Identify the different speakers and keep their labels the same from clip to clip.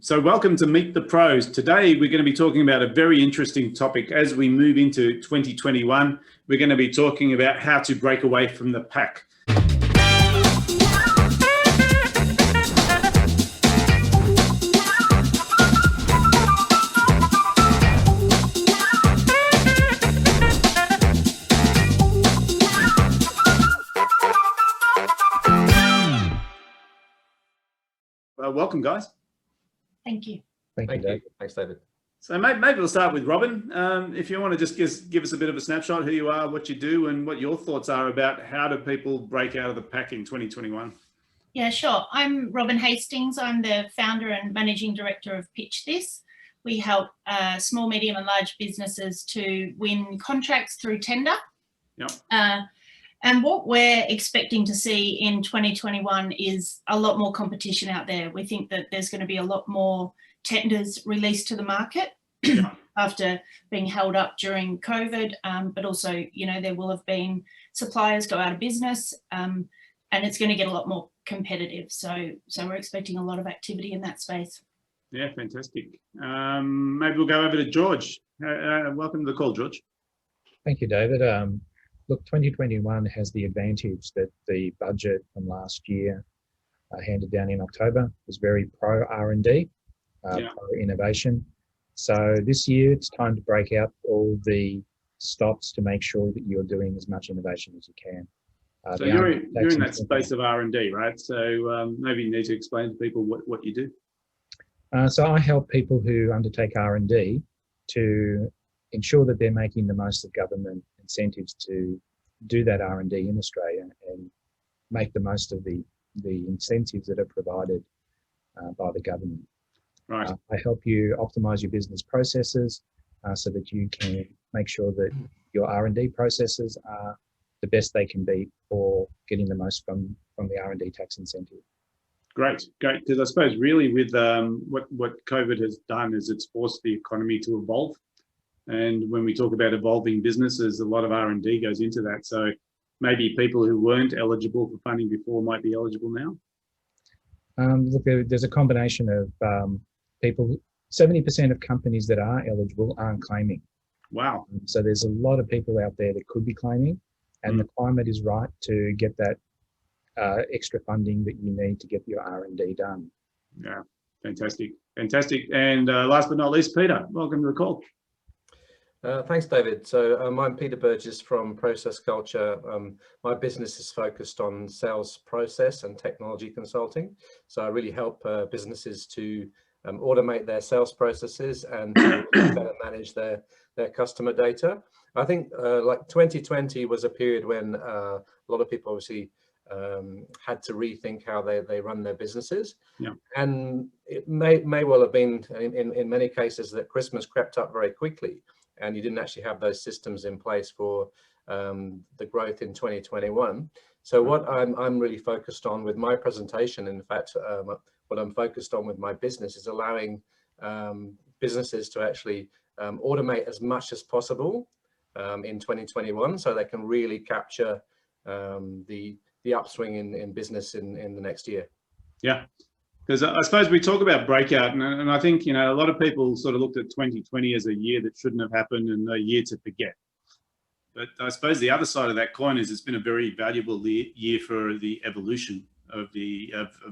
Speaker 1: So welcome to Meet the Pros. Today we're going to be talking about a very interesting topic. As we move into 2021, we're going to be talking about how to break away from the pack. Welcome, guys.
Speaker 2: Thank you.
Speaker 3: Thank you, David. Thanks, David.
Speaker 1: So maybe we'll start with Robin. If you want to just give us a bit of a snapshot, who you are, what you do, and what your thoughts are about how do people break out of the pack in 2021?
Speaker 2: Yeah, sure. I'm Robin Hastings. I'm the founder and managing director of Pitch This. We help small, medium and large businesses to win contracts through tender.
Speaker 1: Yep.
Speaker 2: And what we're expecting to see in 2021 is a lot more competition out there. We think that there's going to be a lot more tenders released to the market after being held up during COVID, but also, you know, there will have been suppliers go out of business, and it's going to get a lot more competitive. So we're expecting a lot of activity in that space.
Speaker 1: Yeah, fantastic. Maybe we'll go over to George. Welcome to the call, George.
Speaker 3: Thank you, David. Look, 2021 has the advantage that the budget from last year handed down in October was very pro R&D, pro innovation. So this year it's time to break out all the stops to make sure that you're doing as much innovation as you can.
Speaker 1: So you're in that space of R&D, right? So maybe you need to explain to people what you do.
Speaker 3: So I help people who undertake R&D to ensure that they're making the most of government incentives to do that R&D in Australia and make the most of the incentives that are provided by the government.
Speaker 1: Right.
Speaker 3: I help you optimize your business processes so that you can make sure that your R&D processes are the best they can be for getting the most from the R&D tax incentive. Great.
Speaker 1: Because I suppose really with what COVID has done is it's forced the economy to evolve. And when we talk about evolving businesses, a lot of R&D goes into that. So maybe people who weren't eligible for funding before might be eligible now?
Speaker 3: Look, there's a combination of people. 70% of companies that are eligible aren't claiming.
Speaker 1: Wow.
Speaker 3: So there's a lot of people out there that could be claiming, and the climate is right to get that extra funding that you need to get your R&D done.
Speaker 1: Yeah, fantastic. And last but not least, Peter, welcome to the call.
Speaker 4: Thanks, David. So I'm Peter Burgess from Process Culture. My business is focused on sales process and technology consulting. So I really help businesses to automate their sales processes and to better manage their customer data. I think like 2020 was a period when a lot of people obviously had to rethink how they run their businesses.
Speaker 1: Yeah. And
Speaker 4: it may well have been in many cases that Christmas crept up very quickly, and you didn't actually have those systems in place for the growth in 2021. So what I'm really focused on with my presentation, in fact, what I'm focused on with my business is allowing businesses to actually automate as much as possible in 2021, so they can really capture the upswing in business in the next year.
Speaker 1: Yeah. Because I suppose we talk about breakout, and I think, you know, a lot of people sort of looked at 2020 as a year that shouldn't have happened and a year to forget. But I suppose the other side of that coin is it's been a very valuable year for the evolution of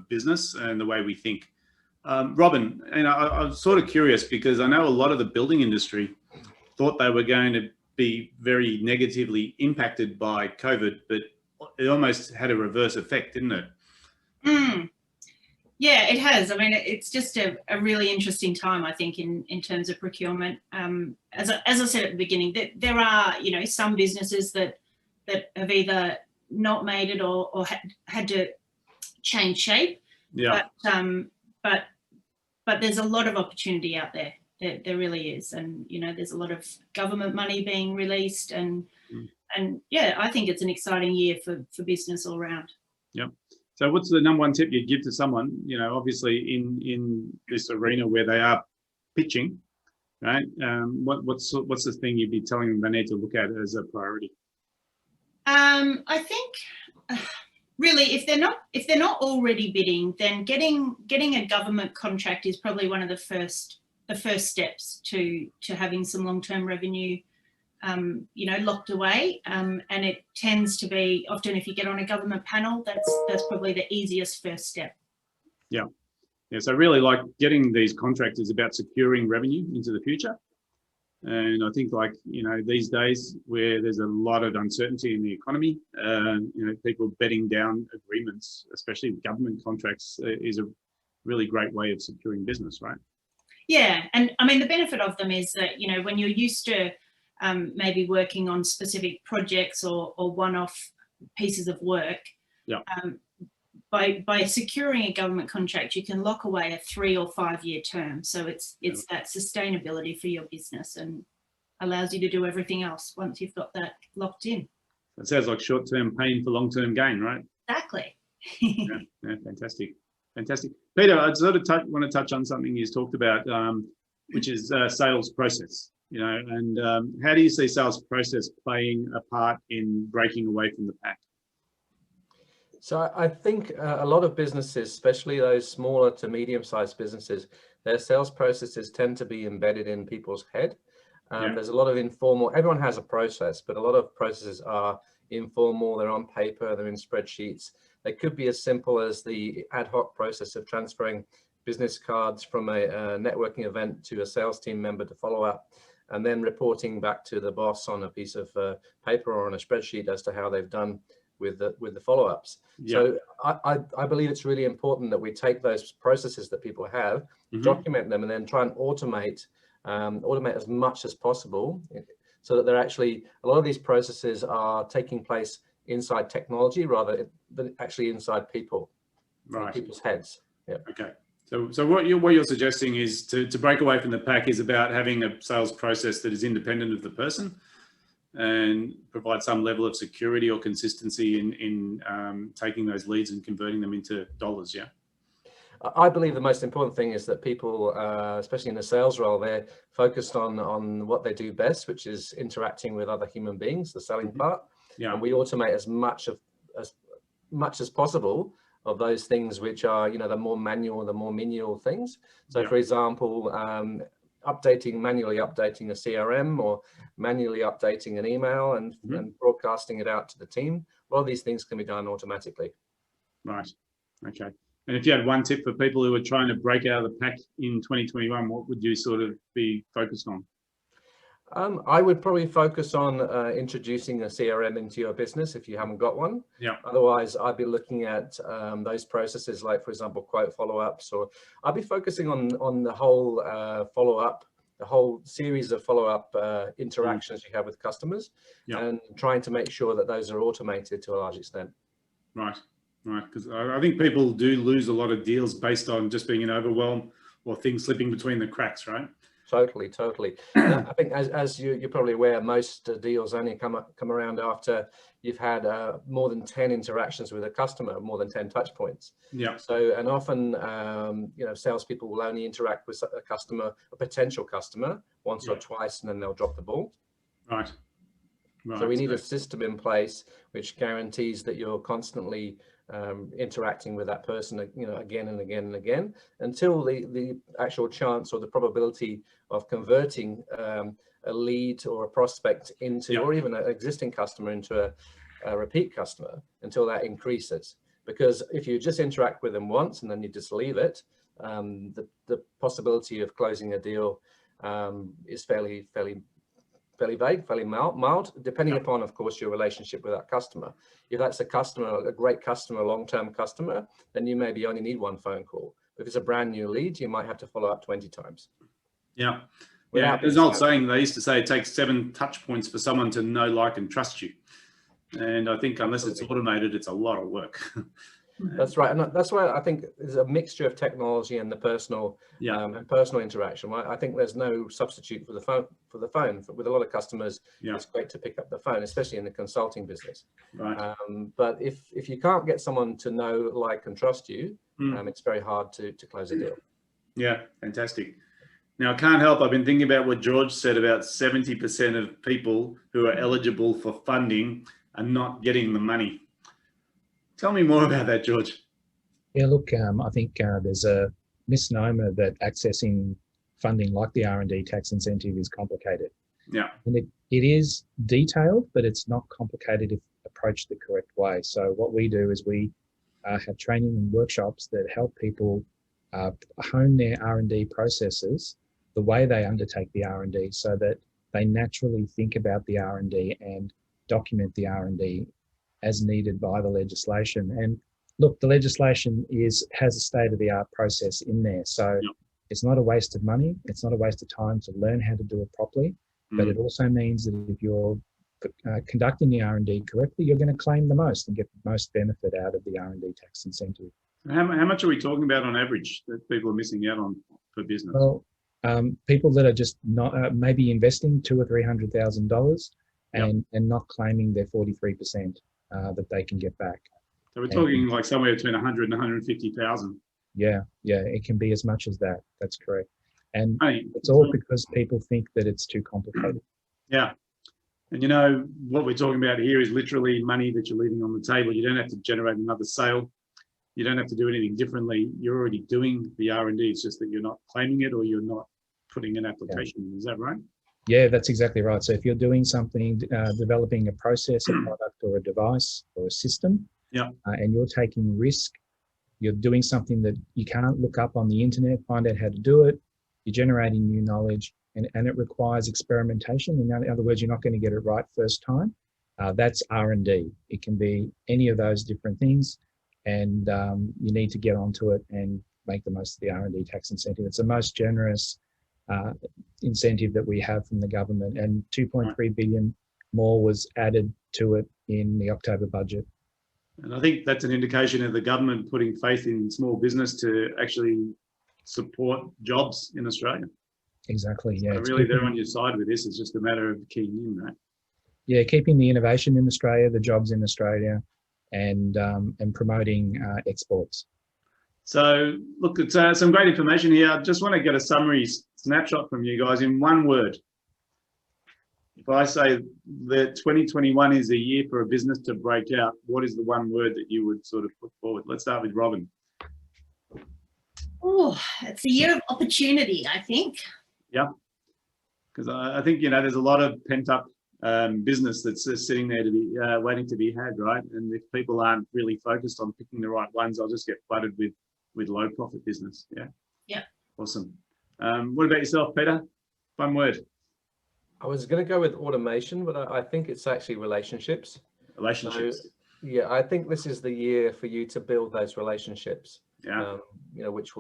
Speaker 1: business and the way we think. Robin, and I'm sort of curious because I know a lot of the building industry thought they were going to be very negatively impacted by COVID, but it almost had a reverse effect, didn't it?
Speaker 2: Yeah, it has. I mean, it's just a really interesting time, I think, in terms of procurement. As I said at the beginning, there are, you know, some businesses that have either not made it or had to change shape.
Speaker 1: Yeah.
Speaker 2: But there's a lot of opportunity out there. There really is, and you know, there's a lot of government money being released, and yeah, I think it's an exciting year for business all around.
Speaker 1: Yep. So what's the number one tip you'd give to someone, you know, obviously in this arena where they are pitching, right? What's the thing you'd be telling them they need to look at as a priority?
Speaker 2: I think really, if they're not already bidding, then getting a government contract is probably one of the first steps to having some long-term revenue, locked away. And it tends to be often, if you get on a government panel, that's probably the easiest first step.
Speaker 1: Yeah. Yeah. So really, like, getting these contracts is about securing revenue into the future. And I think, like, these days where there's a lot of uncertainty in the economy, people betting down agreements, especially government contracts, is a really great way of securing business, right?
Speaker 2: Yeah. And I mean, the benefit of them is that, when you're used to maybe working on specific projects or one-off pieces of work,
Speaker 1: yeah.
Speaker 2: By securing a government contract, you can lock away a 3 or 5 year term. So it's that sustainability for your business and allows you to do everything else once you've got that locked in.
Speaker 1: That sounds like short-term pain for long-term gain, right?
Speaker 2: Exactly.
Speaker 1: Yeah, fantastic. Fantastic. Peter, I sort of want to touch on something you talked about, which is sales process, and how do you see sales process playing a part in breaking away from the pack?
Speaker 4: So I think a lot of businesses, especially those smaller to medium-sized businesses, their sales processes tend to be embedded in people's head. There's a lot of informal, everyone has a process, but a lot of processes are informal, they're on paper, they're in spreadsheets. They could be as simple as the ad hoc process of transferring business cards from a networking event to a sales team member to follow up, and then reporting back to the boss on a piece of paper or on a spreadsheet as to how they've done with the follow-ups. Yeah. So I believe it's really important that we take those processes that people have, document them, and then try and automate as much as possible, so that they're actually, a lot of these processes are taking place inside technology rather than actually inside people, right? People's heads. Yeah.
Speaker 1: Okay. So what you're suggesting is to break away from the pack is about having a sales process that is independent of the person and provide some level of security or consistency in taking those leads and converting them into dollars. Yeah.
Speaker 4: I believe the most important thing is that people, especially in the sales role, they're focused on what they do best, which is interacting with other human beings, the selling part. Yeah. And we automate as much as possible of those things which are, the more manual, the more menial things. So, for example, manually updating a CRM or manually updating an email and broadcasting it out to the team. A lot of these things can be done automatically.
Speaker 1: Right. Okay. And if you had one tip for people who are trying to break out of the pack in 2021, what would you sort of be focused on?
Speaker 4: I would probably focus on introducing a CRM into your business if you haven't got one.
Speaker 1: Yeah.
Speaker 4: Otherwise, I'd be looking at those processes, like, for example, quote follow-ups, or I'd be focusing on the whole follow-up, the whole series of follow-up interactions you have with customers, and trying to make sure that those are automated to a large extent.
Speaker 1: Right. Right. Because I think people do lose a lot of deals based on just being an overwhelm or things slipping between the cracks, right?
Speaker 4: Totally. I think as you're probably aware, most deals only come around after you've had more than 10 interactions with a customer, more than 10 touch points. Yeah. So, and often, salespeople will only interact with a potential customer once or twice, and then they'll drop the ball.
Speaker 1: Right.
Speaker 4: So we need a system in place which guarantees that you're constantly interacting with that person, again and again and again, until the actual chance or the probability of converting a lead or a prospect into, or even an existing customer into a repeat customer, until that increases. Because if you just interact with them once and then you just leave it, the possibility of closing a deal is fairly vague, fairly mild, depending upon, of course, your relationship with that customer. If that's a great customer, long-term customer, then you maybe only need one phone call. If it's a brand new lead, you might have to follow up 20 times.
Speaker 1: Yeah. Yeah. There's an old saying, they used to say it takes 7 touch points for someone to know, like, and trust you. And I think unless it's automated, it's a lot of work.
Speaker 4: That's right, and that's why I think there's a mixture of technology and the personal and personal interaction. Right? I think there's no substitute for the phone. With a lot of customers, it's great to pick up the phone, especially in the consulting business.
Speaker 1: Right.
Speaker 4: But if you can't get someone to know, like, and trust you, it's very hard to close a deal.
Speaker 1: Yeah, fantastic. Now, I can't help, I've been thinking about what George said about 70% of people who are eligible for funding are not getting the money. Tell me more about that, George.
Speaker 3: Yeah, look, I think there's a misnomer that accessing funding like the R&D tax incentive is complicated.
Speaker 1: Yeah.
Speaker 3: And it is detailed, but it's not complicated if approached the correct way. So what we do is we have training and workshops that help people hone their R&D processes, the way they undertake the R&D, so that they naturally think about the R&D and document the R&D as needed by the legislation. And look, the legislation has a state-of-the-art process in there. So it's not a waste of money. It's not a waste of time to learn how to do it properly. But it also means that if you're conducting the R&D correctly, you're going to claim the most and get the most benefit out of the R&D tax incentive.
Speaker 1: How much are we talking about on average that people are missing out on for business?
Speaker 3: Well, people that are just not maybe investing $200,000 or $300,000 and not claiming their 43% that they can get back.
Speaker 1: So we're talking like somewhere between 100 and 150,000.
Speaker 3: Yeah, it can be as much as that. That's correct. And it's all because people think that it's too complicated.
Speaker 1: Yeah. And you know, what we're talking about here is literally money that you're leaving on the table. You don't have to generate another sale. You don't have to do anything differently. You're already doing the R&D. It's just that you're not claiming it or you're not putting an application in. Is that right?
Speaker 3: Yeah, that's exactly right. So if you're doing something, developing a process, a product or a device or a system, and you're taking risk, you're doing something that you can't look up on the internet, find out how to do it, you're generating new knowledge, and it requires experimentation. In other words, you're not going to get it right first time. That's R&D. It can be any of those different things, and you need to get onto it and make the most of the R&D tax incentive. It's the most generous incentive that we have from the government, and 2.3 billion more was added to it in the October budget.
Speaker 1: And I think that's an indication of the government putting faith in small business to actually support jobs in Australia.
Speaker 3: Exactly, yeah.
Speaker 1: So really, they're on your side with this. It's just a matter of keying in, right?
Speaker 3: Yeah, keeping the innovation in Australia, the jobs in Australia, and promoting exports.
Speaker 1: So look, it's some great information here. I just want to get a summary snapshot from you guys in one word. If I say that 2021 is a year for a business to break out, what is the one word that you would sort of put forward? Let's start with Robin.
Speaker 2: Oh, it's a year of opportunity, I think.
Speaker 1: Yeah, because I think, you know, there's a lot of pent up business that's just sitting there to be waiting to be had, right? And if people aren't really focused on picking the right ones, I'll just get flooded with low profit business. Yeah. Awesome. What about yourself, Peter? One word.
Speaker 4: I was going to go with automation, but I think it's actually relationships.
Speaker 1: Relationships.
Speaker 4: So, yeah, I think this is the year for you to build those relationships.
Speaker 1: Yeah.
Speaker 4: You know, which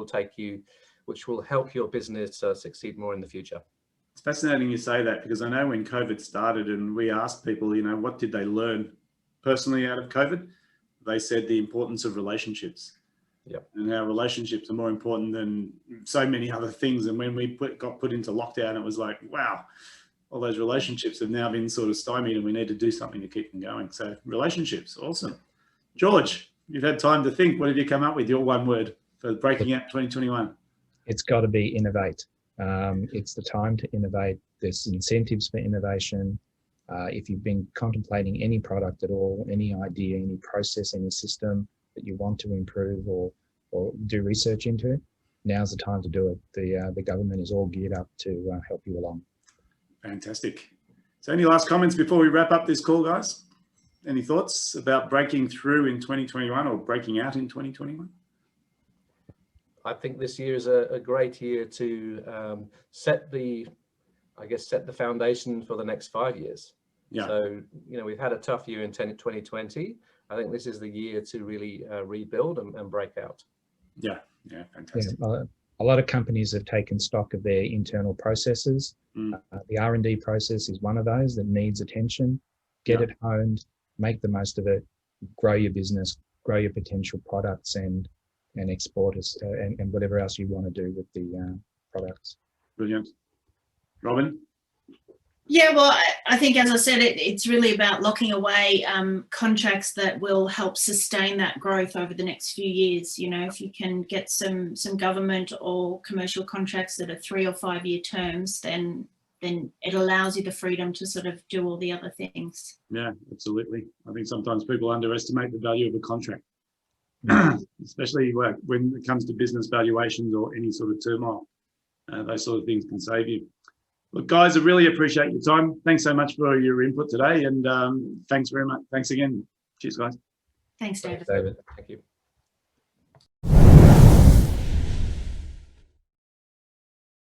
Speaker 4: will help your business succeed more in the future.
Speaker 1: It's fascinating you say that, because I know when COVID started and we asked people, you know, what did they learn personally out of COVID? They said the importance of relationships.
Speaker 4: Yep.
Speaker 1: And our relationships are more important than so many other things. And when we got put into lockdown, it was like, wow, all those relationships have now been sort of stymied and we need to do something to keep them going. So relationships, awesome. George, you've had time to think. What have you come up with, your one word for breaking out 2021?
Speaker 3: It's got to be innovate. It's the time to innovate. There's incentives for innovation. If you've been contemplating any product at all, any idea, any process, any system that you want to improve or do research into, now's the time to do it. The government is all geared up to help you along.
Speaker 1: Fantastic. So any last comments before we wrap up this call, guys? Any thoughts about breaking through in 2021 or breaking out in 2021?
Speaker 4: I think this year is a great year to set the foundation for the next 5 years. Yeah. So, you know, we've had a tough year in 2020. I think this is the year to really rebuild and break out. Yeah, fantastic.
Speaker 3: Yeah, a lot of companies have taken stock of their internal processes. The R&D process is one of those that needs attention. Get it honed, make the most of it, grow your business, grow your potential products and export us and whatever else you want to do with the products.
Speaker 1: Brilliant. Robin?
Speaker 2: Yeah, well, I think, as I said, it's really about locking away contracts that will help sustain that growth over the next few years. You know, if you can get some government or commercial contracts that are 3 or 5 year terms, then it allows you the freedom to sort of do all the other things.
Speaker 1: Yeah, absolutely. I think sometimes people underestimate the value of a contract. especially when it comes to business valuations or any sort of turmoil. Those sort of things can save you. Look, guys, I really appreciate your time. Thanks so much for your input today, and thanks very much. Thanks again. Cheers, guys.
Speaker 2: Thanks, David.
Speaker 4: David, thank you.